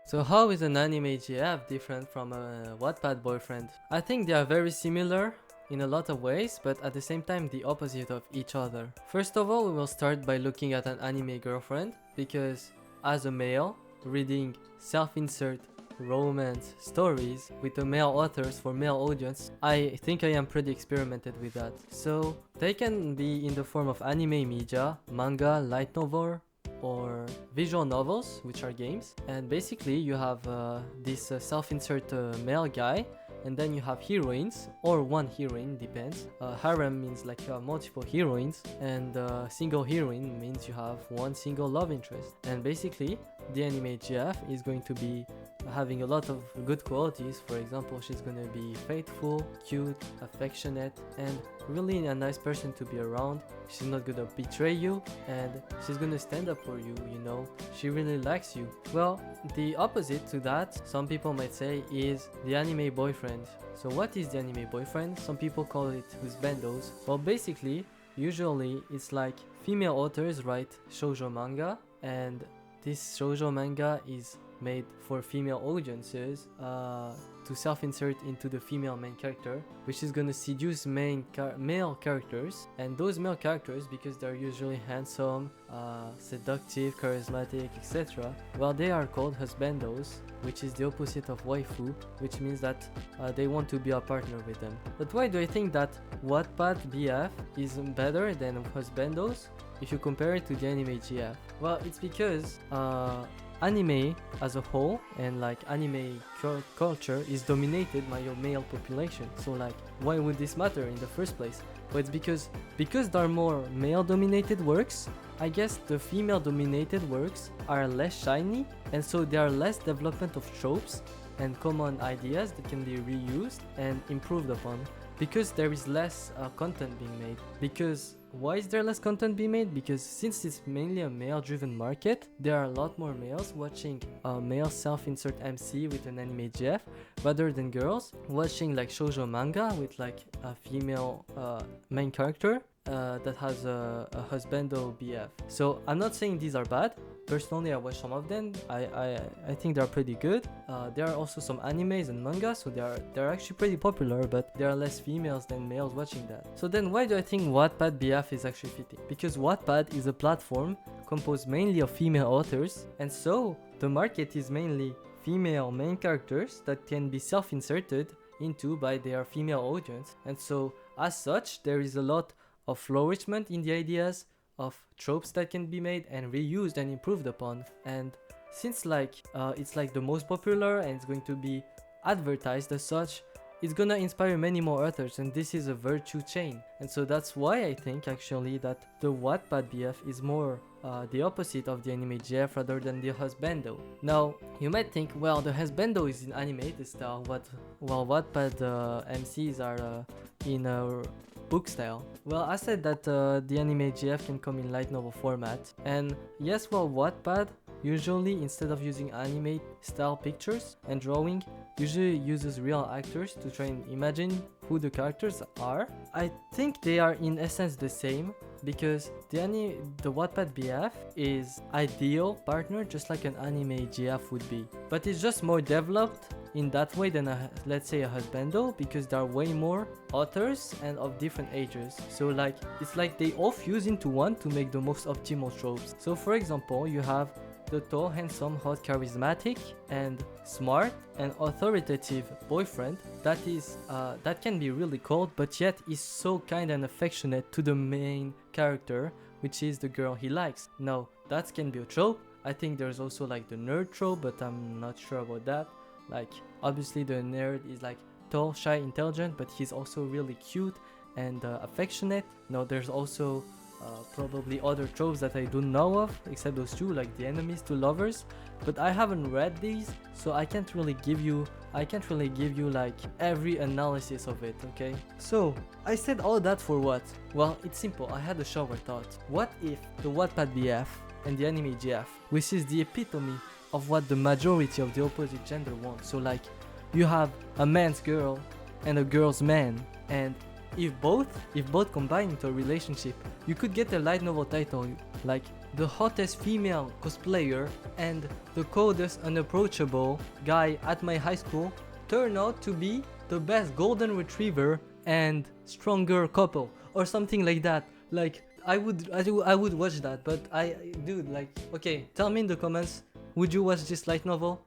So how is an anime GF different from a Wattpad boyfriend? I think they are very similar in a lot of ways, but at the same time the opposite of each other. First of all, we will start by looking at an anime girlfriend, because as a male, reading self-insert romance stories with the male authors for male audience, I think I am pretty experimented with that. So they can be in the form of anime media, manga, light novel, or visual novels, which are games. And basically you have this self-insert male guy, and then you have heroines, or one heroine, depends. Harem means like you have multiple heroines, and single heroine means you have one single love interest. And basically the anime GF is going to be having a lot of good qualities. For example, she's gonna be faithful, cute, affectionate, and really a nice person to be around. She's not gonna betray you, and she's gonna stand up for you, you know. She really likes you. Well, the opposite to that, some people might say, is the anime boyfriend. So what is the anime boyfriend? Some people call it husbandos. Well, basically, usually it's like female authors write shoujo manga, and this shoujo manga is made for female audiences to self-insert into the female main character, which is gonna seduce male characters. And those male characters, because they're usually handsome, seductive, charismatic, etc., well, they are called husbandos, which is the opposite of waifu, which means that they want to be a partner with them. But why do I think that Wattpad BF is better than husbandos if you compare it to the anime GF? Well, it's because anime as a whole, and like anime culture, is dominated by your male population. So like, why would this matter in the first place? Well, it's because there are more male dominated works. I guess the female dominated works are less shiny, and so there are less development of tropes and common ideas that can be reused and improved upon, because there is less content being made. Because why is there less content being made? Because since it's mainly a male-driven market, there are a lot more males watching a male self-insert MC with an anime GF, rather than girls watching like shoujo manga with like a female main character that has a husbando BF. So I'm not saying these are bad. Personally, I watch some of them. I think they're pretty good. There are also some animes and mangas, so they're actually pretty popular, but there are less females than males watching that. So then why do I think Wattpad BF is actually fitting? Because Wattpad is a platform composed mainly of female authors, and so the market is mainly female main characters that can be self-inserted into by their female audience. And so as such, there is a lot of flourishment in the ideas of tropes that can be made and reused and improved upon. And since like it's like the most popular and it's going to be advertised as such, it's gonna inspire many more authors, and this is a virtue chain. And so that's why I think actually that the Wattpad BF is more the opposite of the anime GF rather than the husbando. Now you might think, well, the husbando is in animated style, while Wattpad MCs are in a book style. Well, I said that the anime GF can come in light novel format, and yes, well, Wattpad usually, instead of using anime style pictures and drawing, usually uses real actors to try and imagine who the characters are. I think they are in essence the same, because the Wattpad BF is ideal partner just like an anime GF would be, but it's just more developed in that way than let's say a husbando, because there are way more authors and of different ages. So like, it's like they all fuse into one to make the most optimal tropes. So for example, you have the tall, handsome, hot, charismatic, and smart and authoritative boyfriend that can be really cold, but yet is so kind and affectionate to the main character, which is the girl he likes. Now that can be a trope. I think there's also like the nerd trope, but I'm not sure about that. Like, obviously the nerd is like tall, shy, intelligent, but he's also really cute and affectionate. Now there's also probably other tropes that I don't know of, except those two, like the enemies to lovers, but I haven't read these, so I can't really give you like every analysis of it, okay? So I said all that for what? Well, it's simple. I had a shower thought. What if the Wattpad BF and the anime GF, which is the epitome of what the majority of the opposite gender wants, so like you have a man's girl and a girl's man, and if both combine into a relationship, you could get a light novel title like the hottest female cosplayer and the coldest unapproachable guy at my high school turn out to be the best golden retriever and stronger couple or something like that. Like I would watch that, but dude, like, okay, tell me in the comments, would you watch this light novel?